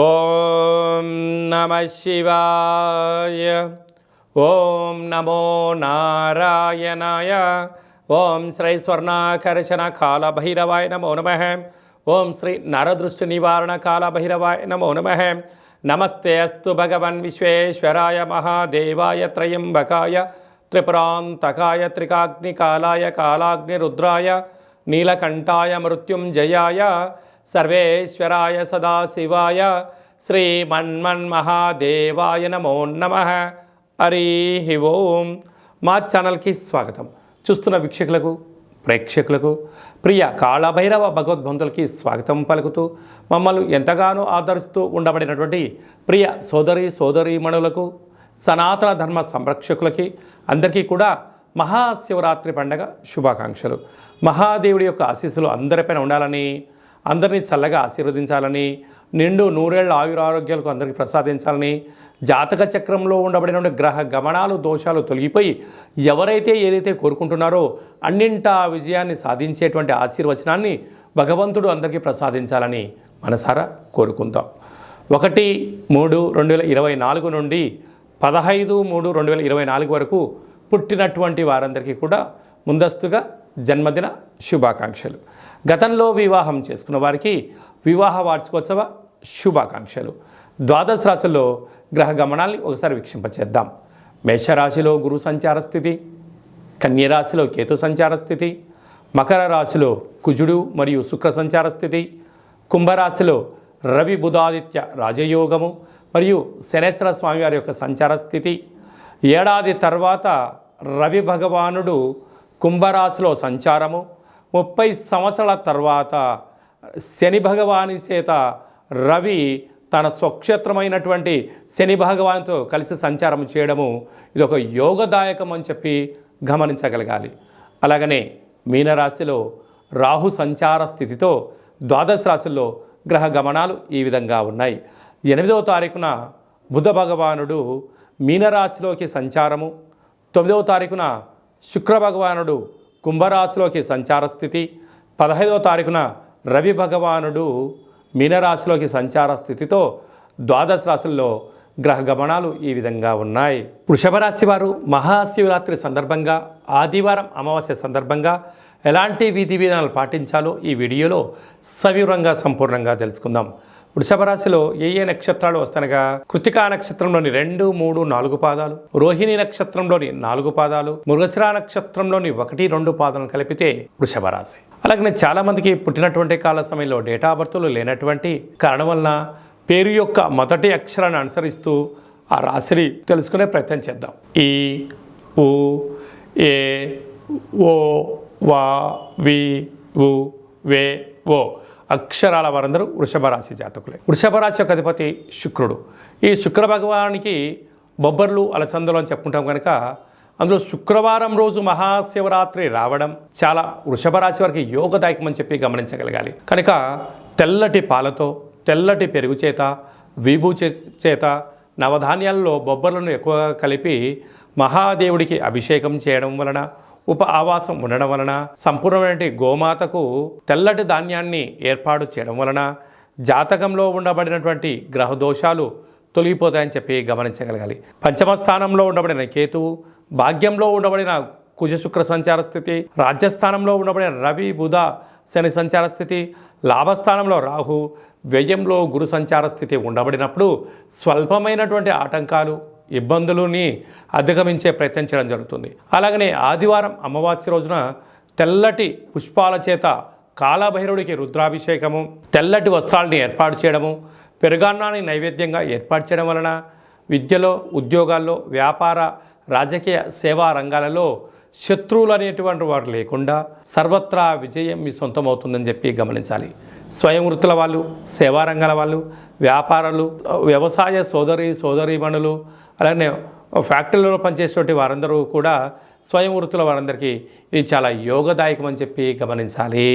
ఓం నమ శివాయ. ఓం నమో నారాయణాయ. ఓం శ్రీ స్వర్ణాకర్షణ కాళభైరవాయ నమో నమః. ఓం శ్రీ నరదృష్టి నివారణ కాళభైరవాయ నమో నమః. నమస్తే అస్తు భగవన్ విశ్వేశ్వరాయ మహాదేవాయ త్రయంబకాయ త్రిపురాంతకాయ త్రికాగ్నికాలాయ కాలాగ్నిరుద్రాయ నీలకంఠాయ మృత్యుంజయాయ సర్వేశ్వరాయ సదాశివాయ శ్రీమన్మన్మహాదేవాయ నమో నమః. హరి ఓం. మా ఛానల్కి స్వాగతం. చూస్తున్న వీక్షకులకు ప్రేక్షకులకు ప్రియ కాళభైరవ భగవద్బంధులకి స్వాగతం పలుకుతూ మమ్మల్ని ఎంతగానో ఆదరిస్తూ ఉండబడినటువంటి ప్రియ సోదరీమణులకు సనాతన ధర్మ సంరక్షకులకి అందరికీ కూడా మహాశివరాత్రి పండగ శుభాకాంక్షలు. మహాదేవుడి యొక్క ఆశీస్సులు అందరిపైన ఉండాలని, అందరినీ చల్లగా ఆశీర్వదించాలని, నిండు నూరేళ్ల ఆయురారోగ్యాలకు అందరికీ ప్రసాదించాలని, జాతక చక్రంలో ఉండబడిన గ్రహ గమనాలు దోషాలు తొలగిపోయి ఎవరైతే ఏదైతే కోరుకుంటున్నారో అన్నింటా విజయాన్ని సాధించేటువంటి ఆశీర్వచనాన్ని భగవంతుడు అందరికీ ప్రసాదించాలని మనసారా కోరుకుందాం. 1-3-2024 నుండి 15-3-2024 వరకు పుట్టినటువంటి వారందరికీ కూడా ముందస్తుగా జన్మదిన శుభాకాంక్షలు. గతంలో వివాహం చేసుకున్న వారికి వివాహ వార్షికోత్సవ శుభాకాంక్షలు. ద్వాదశ రాశుల్లో గ్రహ గమనాల్ని ఒకసారి వీక్షింపచేద్దాం. మేషరాశిలో గురు సంచార స్థితి, కన్యరాశిలో కేతు సంచార స్థితి, మకర రాశిలో కుజుడు మరియు శుక్ర సంచార స్థితి, కుంభరాశిలో రవి బుధాదిత్య రాజయోగము మరియు శనేశ్వర స్వామివారి యొక్క సంచార స్థితి. ఏడాది తర్వాత రవి భగవానుడు కుంభరాశిలో సంచారము, 30 సంవత్సరాల తర్వాత శని భగవాని చేత రవి తన స్వక్షేత్రమైనటువంటి శని భగవాన్తో కలిసి సంచారం చేయడము ఇది ఒక యోగదాయకం అని చెప్పి గమనించగలగాలి. అలాగనే మీనరాశిలో రాహు సంచార స్థితితో ద్వాదశ రాశుల్లో గ్రహ గమనాలు ఈ విధంగా ఉన్నాయి. 8వ తారీఖున బుధ భగవానుడు మీనరాశిలోకి సంచారము, 9వ తారీఖున శుక్ర భగవానుడు కుంభరాశిలోకి సంచార స్థితి, 15వ తారీఖున రవి భగవానుడు మీనరాశిలోకి సంచార స్థితితో ద్వాదశ రాశుల్లో గ్రహ గమనాలు ఈ విధంగా ఉన్నాయి. వృషభ రాశి వారు మహాశివరాత్రి సందర్భంగా ఆదివారం అమావాస్య సందర్భంగా ఎలాంటి విధి విధానాలు పాటించాలో ఈ వీడియోలో సవివరంగా సంపూర్ణంగా తెలుసుకుందాం. వృషభ రాశిలో ఏ నక్షత్రాలు వస్తానగా కృతికా నక్షత్రంలోని 2, 3, 4 పాదాలు, రోహిణి నక్షత్రంలోని 4 పాదాలు, మృగశిర నక్షత్రంలోని 1, 2 పాదాలను కలిపితే వృషభ రాశి. అలాగే చాలా మందికి పుట్టినటువంటి కాల సమయంలో డేటా ఆఫ్ బర్త్లు లేనటువంటి కారణం వలన పేరు యొక్క మొదటి అక్షరాన్ని అనుసరిస్తూ ఆ రాశిని తెలుసుకునే ప్రయత్నం చేద్దాం. ఈ, ఉ, ఏ, ఓ, వా, వి, ఉ, వే, ఓ అక్షరాల వారందరూ వృషభ రాశి జాతకులే. వృషభ రాశి యొక్క అధిపతి శుక్రుడు. ఈ శుక్ర భగవానికి బొబ్బర్లు అలసందలు అని చెప్పుకుంటాం కనుక అందులో శుక్రవారం రోజు మహాశివరాత్రి రావడం చాలా వృషభ రాశి వారికి యోగదాయకం అని చెప్పి గమనించగలగాలి. కనుక తెల్లటి పాలతో, తెల్లటి పెరుగు చేత, విభూ చేత నవధాన్యాల్లో బొబ్బర్లను ఎక్కువగా కలిపి మహాదేవుడికి అభిషేకం చేయడం వలన, ఉప ఆవాసం ఉండడం వలన, సంపూర్ణమైన గోమాతకు తెల్లటి ధాన్యాన్ని ఏర్పాటు చేయడం వలన జాతకంలో ఉండబడినటువంటి గ్రహ దోషాలు తొలగిపోతాయని చెప్పి గమనించగలగాలి. పంచమ స్థానంలో ఉండబడిన కేతువు, భాగ్యంలో ఉండబడిన కుజ శుక్ర సంచార స్థితి, రాజ్యస్థానంలో ఉండబడిన రవి బుధ శని సంచార స్థితి, లాభస్థానంలో రాహు, వ్యయంలో గురు సంచార స్థితి ఉండబడినప్పుడు స్వల్పమైనటువంటి ఆటంకాలు, ఇబ్బందులని అధిగమించే ప్రయత్నం చేయడం జరుగుతుంది. అలాగనే ఆదివారం అమావాస్య రోజున తెల్లటి పుష్పాల చేత కాళభైరవుడికి రుద్రాభిషేకము, తెల్లటి వస్త్రాలని ఏర్పాటు చేయడము, పెరుగన్నాన్ని నైవేద్యంగా ఏర్పాటు చేయడం వలన విద్యలో, ఉద్యోగాల్లో, వ్యాపార, రాజకీయ, సేవా రంగాలలో శత్రువులు అనేటువంటి వారు లేకుండా సర్వత్రా విజయం మీ సొంతమవుతుందని చెప్పి గమనించాలి. స్వయం వృత్తుల వాళ్ళు, సేవా రంగాల వాళ్ళు, వ్యాపారాలు, వ్యవసాయ సోదరీమణులు, అలాగే ఫ్యాక్టరీలో పనిచేసేటువంటి వారందరూ కూడా స్వయం వృత్తుల వారందరికీ ఇది చాలా యోగదాయకం అని చెప్పి గమనించాలి.